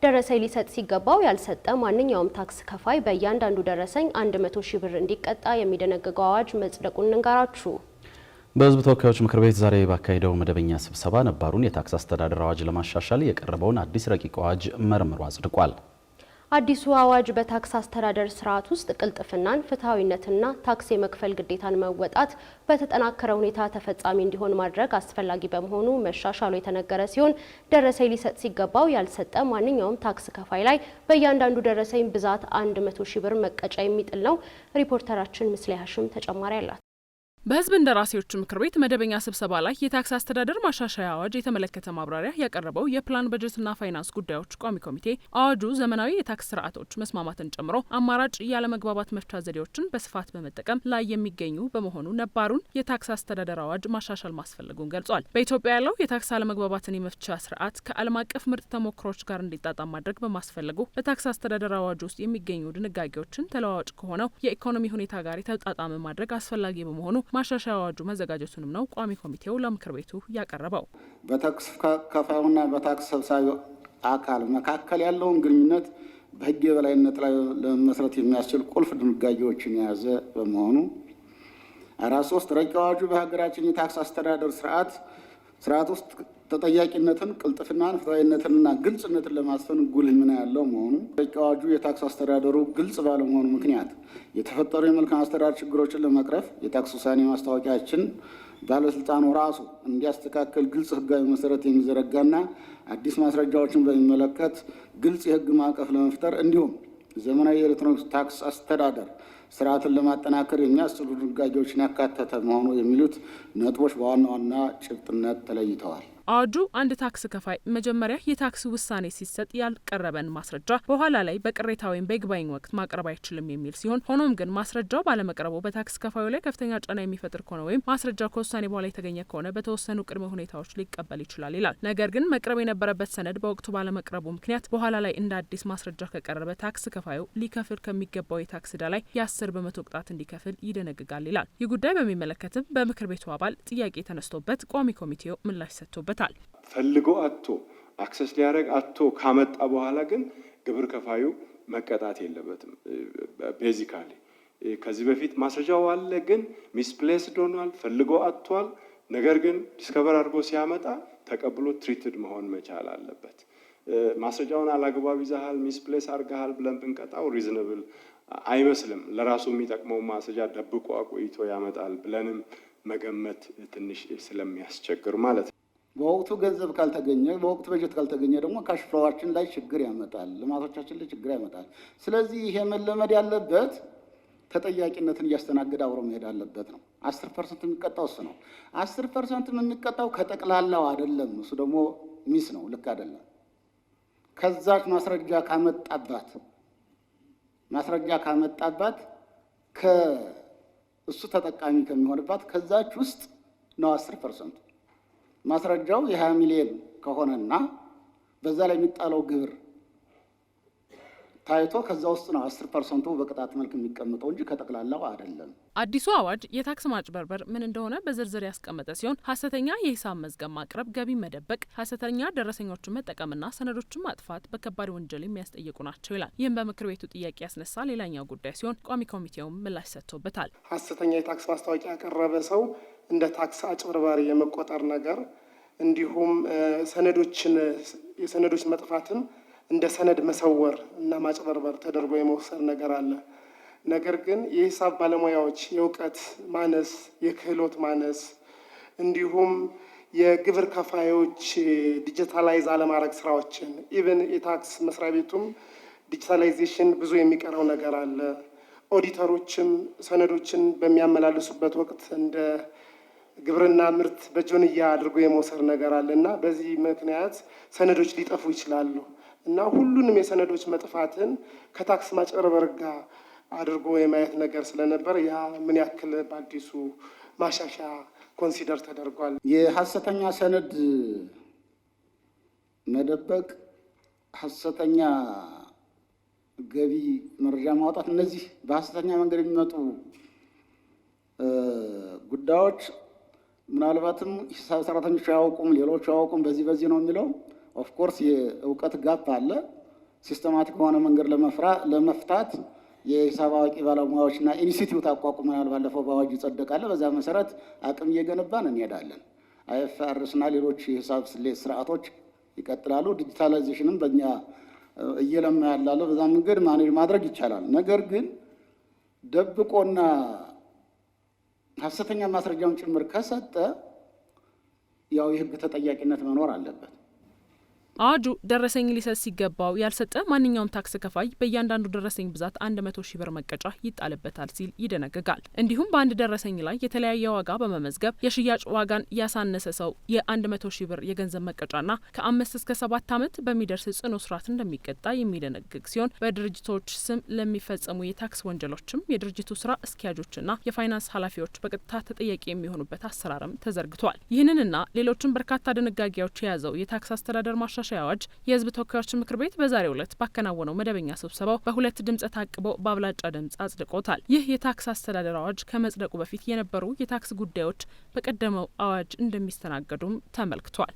ደረሰኝ ሊሰጥ ሲገባው ያልሰጠ ማንኛውም ታክስ ከፋይ በእያንዳንዱ ደረሰኝ 100 ሺህ ብር እንዲቀጣ የሚደነግገው አዋጅ መጽደቁን እንጋራችሁ። በሕዝብ ተወካዮች ምክር ቤት ዛሬ ባካሄደው መደበኛ ስብሰባ ነባሩን የታክስ አስተዳደር አዋጅ ለማሻሻል የቀረበውን አዲስ ረቂቅ አዋጅ መርምሮ አጽድቋል። አዲሱ አዋጅ በታክስ አስተዳደር ስርዓት ውስጥ ቅልጥፍናን፣ ፍትሐዊነትና ታክስ የመክፈል ግዴታን መወጣት በተጠናከረ ሁኔታ ተፈጻሚ እንዲሆን ማድረግ አስፈላጊ በመሆኑ መሻሻሉ የተነገረ ሲሆን ደረሰኝ ሊሰጥ ሲገባው ያልሰጠ ማንኛውም ታክስ ከፋይ ላይ በእያንዳንዱ ደረሰኝ ብዛት 100 ሺህ ብር መቀጫ የሚጥል ነው። ሪፖርተራችን ምስሌ ሀሽም ተጨማሪ አላት። በሕዝብ እንደራሴዎች ምክር ቤት መደበኛ ስብሰባ ላይ የታክስ አስተዳደር ማሻሻያ አዋጅ የተመለከተ ማብራሪያ ያቀረበው የፕላን በጀትና ፋይናንስ ጉዳዮች ቋሚ ኮሚቴ አዋጁ ዘመናዊ የታክስ ስርዓቶች መስማማትን ጨምሮ አማራጭ ያለመግባባት መፍቻ ዘዴዎችን በስፋት በመጠቀም ላይ የሚገኙ በመሆኑ ነባሩን የታክስ አስተዳደር አዋጅ ማሻሻል ማስፈለጉን ገልጿል። በኢትዮጵያ ያለው የታክስ አለመግባባትን የመፍቻ ስርዓት ከዓለም አቀፍ ምርጥ ተሞክሮች ጋር እንዲጣጣም ማድረግ በማስፈለጉ በታክስ አስተዳደር አዋጅ ውስጥ የሚገኙ ድንጋጌዎችን ተለዋዋጭ ከሆነው የኢኮኖሚ ሁኔታ ጋር የተጣጣመ ማድረግ አስፈላጊ በመሆኑ ማሻሻያ አዋጁ መዘጋጀቱንም ነው ቋሚ ኮሚቴው ለምክር ቤቱ ያቀረበው። በታክስ ከፋዩና በታክስ ሰብሳቢ አካል መካከል ያለውን ግንኙነት በሕግ የበላይነት ላይ ለመመስረት የሚያስችል ቁልፍ ድንጋጌዎችን የያዘ በመሆኑ 43 ረቂቅ አዋጁ በሀገራችን የታክስ አስተዳደር ስርዓት ውስጥ ተጠያቂነትን፣ ቅልጥፍናን፣ ፍትሐዊነትንና ግልጽነትን ለማስፈን ጉልህ ሚና ያለው መሆኑ ረቂቅ አዋጁ የታክስ አስተዳደሩ ግልጽ ባለመሆኑ ምክንያት የተፈጠሩ የመልካም አስተዳደር ችግሮችን ለመቅረፍ የታክስ ውሳኔ ማስታወቂያችን ባለስልጣኑ ራሱ እንዲያስተካክል ግልጽ ሕጋዊ መሰረት የሚዘረጋና አዲስ ማስረጃዎችን በሚመለከት ግልጽ የሕግ ማዕቀፍ ለመፍጠር እንዲሁም ዘመናዊ የኤሌክትሮኒክስ ታክስ አስተዳደር ስርዓትን ለማጠናከር የሚያስችሉ ድንጋጌዎችን ያካተተ መሆኑ የሚሉት ነጥቦች በዋና ዋና ጭብጥነት ተለይተዋል። አዋጁ አንድ ታክስ ከፋይ መጀመሪያ የታክስ ውሳኔ ሲሰጥ ያልቀረበን ማስረጃ በኋላ ላይ በቅሬታ ወይም በይግባኝ ወቅት ማቅረብ አይችልም የሚል ሲሆን ሆኖም ግን ማስረጃው ባለመቅረቡ በታክስ ከፋዩ ላይ ከፍተኛ ጫና የሚፈጥር ከሆነ ወይም ማስረጃው ከውሳኔ በኋላ የተገኘ ከሆነ በተወሰኑ ቅድመ ሁኔታዎች ሊቀበል ይችላል ይላል። ነገር ግን መቅረብ የነበረበት ሰነድ በወቅቱ ባለመቅረቡ ምክንያት በኋላ ላይ እንደ አዲስ ማስረጃ ከቀረበ ታክስ ከፋዩ ሊከፍል ከሚገባው የታክስ ዕዳ ላይ የ10 በመቶ ቅጣት እንዲከፍል ይደነግጋል ይላል። ይህ ጉዳይ በሚመለከትም በምክር ቤቱ አባል ጥያቄ ተነስቶበት ቋሚ ኮሚቴው ምላሽ ሰጥቶበታል። ፈልጎ አቶ አክሰስ ሊያደርግ አቶ ካመጣ በኋላ ግን ግብር ከፋዩ መቀጣት የለበትም። ቤዚካሊ ከዚህ በፊት ማስረጃው አለ፣ ግን ሚስፕሌስድ ሆኗል፣ ፈልጎ አጥቷል። ነገር ግን ዲስከቨር አድርጎ ሲያመጣ ተቀብሎ ትሪትድ መሆን መቻል አለበት። ማስረጃውን አላግባብ ይዘሃል፣ ሚስፕሌስ አድርገሃል ብለን ብንቀጣው ሪዝነብል አይመስልም። ለራሱ የሚጠቅመው ማስረጃ ደብቆ አቆይቶ ያመጣል ብለንም መገመት ትንሽ ስለሚያስቸግር ማለት ነው። በወቅቱ ገንዘብ ካልተገኘ፣ በወቅቱ በጀት ካልተገኘ ደግሞ ካሽ ፍሎዋችን ላይ ችግር ያመጣል፣ ልማቶቻችን ላይ ችግር ያመጣል። ስለዚህ ይሄ መለመድ ያለበት ተጠያቂነትን እያስተናገደ አብሮ መሄድ አለበት ነው። 10% የሚቀጣው እሱ ነው። 10% የሚቀጣው ከጠቅላላው አይደለም። እሱ ደግሞ ሚስ ነው፣ ልክ አይደለም። ከዛች ማስረጃ ካመጣባት ከእሱ ተጠቃሚ ከሚሆንባት ከዛች ውስጥ ነው 10%። ማስረጃው የ20 ሚሊዮን ከሆነና በዛ ላይ የሚጣለው ግብር ታይቶ ከዛ ውስጥ ነው 10% በቅጣት መልክ የሚቀመጠው እንጂ ከጠቅላላው አይደለም። አዲሱ አዋጅ የታክስ ማጭበርበር ምን እንደሆነ በዝርዝር ያስቀመጠ ሲሆን ሐሰተኛ የሂሳብ መዝገብ ማቅረብ፣ ገቢ መደበቅ፣ ሐሰተኛ ደረሰኞችን መጠቀምና ሰነዶችን ማጥፋት በከባድ ወንጀል የሚያስጠይቁ ናቸው ይላል። ይህም በምክር ቤቱ ጥያቄ ያስነሳ ሌላኛው ጉዳይ ሲሆን ቋሚ ኮሚቴውም ምላሽ ሰጥቶበታል። ሐሰተኛ የታክስ ማስታወቂያ ያቀረበ ሰው እንደ ታክስ አጭበርባሪ የመቆጠር ነገር እንዲሁም የሰነዶች መጥፋትን እንደ ሰነድ መሰወር እና ማጭበርበር ተደርጎ የመወሰድ ነገር አለ። ነገር ግን የሂሳብ ባለሙያዎች የእውቀት ማነስ፣ የክህሎት ማነስ እንዲሁም የግብር ከፋዮች ዲጂታላይዝ አለማድረግ ስራዎችን ኢቨን የታክስ መስሪያ ቤቱም ዲጂታላይዜሽን ብዙ የሚቀረው ነገር አለ። ኦዲተሮችም ሰነዶችን በሚያመላልሱበት ወቅት እንደ ግብርና ምርት በጆንያ አድርጎ የመውሰድ ነገር አለ እና በዚህ ምክንያት ሰነዶች ሊጠፉ ይችላሉ እና ሁሉንም የሰነዶች መጥፋትን ከታክስ ማጭበርበር ጋር አድርጎ የማየት ነገር ስለነበር ያ ምን ያክል በአዲሱ ማሻሻያ ኮንሲደር ተደርጓል። የሐሰተኛ ሰነድ መደበቅ፣ ሐሰተኛ ገቢ መረጃ ማውጣት፣ እነዚህ በሐሰተኛ መንገድ የሚመጡ ጉዳዮች ምናልባትም ሂሳብ ሰራተኞች አያውቁም፣ ሌሎች አያውቁም፣ በዚህ ነው የሚለው ኦፍኮርስ የእውቀት ጋፕ አለ። ሲስተማቲክ በሆነ መንገድ ለመፍታት የሂሳብ አዋቂ ባለሙያዎችና ኢንስቲትዩት አቋቁመናል። ባለፈው በአዋጅ ይጸደቃል። በዛ መሰረት አቅም እየገነባን እንሄዳለን። አይኤፍአርስና ሌሎች የሂሳብ ስሌት ስርዓቶች ይቀጥላሉ። ዲጂታላይዜሽንም በእኛ እየለማ ያላለ በዛ መንገድ ማኔጅ ማድረግ ይቻላል። ነገር ግን ደብቆና ሐሰተኛ ማስረጃውን ጭምር ከሰጠ ያው የህግ ተጠያቂነት መኖር አለበት። አዋጁ ደረሰኝ ሊሰጥ ሲገባው ያልሰጠ ማንኛውም ታክስ ከፋይ በእያንዳንዱ ደረሰኝ ብዛት 100 ሺህ ብር መቀጫ ይጣልበታል ሲል ይደነግጋል። እንዲሁም በአንድ ደረሰኝ ላይ የተለያየ ዋጋ በመመዝገብ የሽያጭ ዋጋን ያሳነሰ ሰው የ100 ሺህ ብር የገንዘብ መቀጫና ከ5 እስከ 7 ዓመት በሚደርስ ጽኑ እስራት እንደሚቀጣ የሚደነግግ ሲሆን በድርጅቶች ስም ለሚፈጸሙ የታክስ ወንጀሎችም የድርጅቱ ስራ አስኪያጆችና የፋይናንስ ኃላፊዎች በቀጥታ ተጠያቂ የሚሆኑበት አሰራርም ተዘርግቷል። ይህንንና ሌሎችም በርካታ ድንጋጌዎች የያዘው የታክስ አስተዳደር ማሻሻያ አዋጅ የሕዝብ ተወካዮች ምክር ቤት በዛሬው ዕለት ባከናወነው መደበኛ ስብሰባው በ2 ድምጽ ታቅቦ በአብላጫ ድምጽ አጽድቆታል። ይህ የታክስ አስተዳደር አዋጅ ከመጽደቁ በፊት የነበሩ የታክስ ጉዳዮች በቀደመው አዋጅ እንደሚስተናገዱም ተመልክቷል።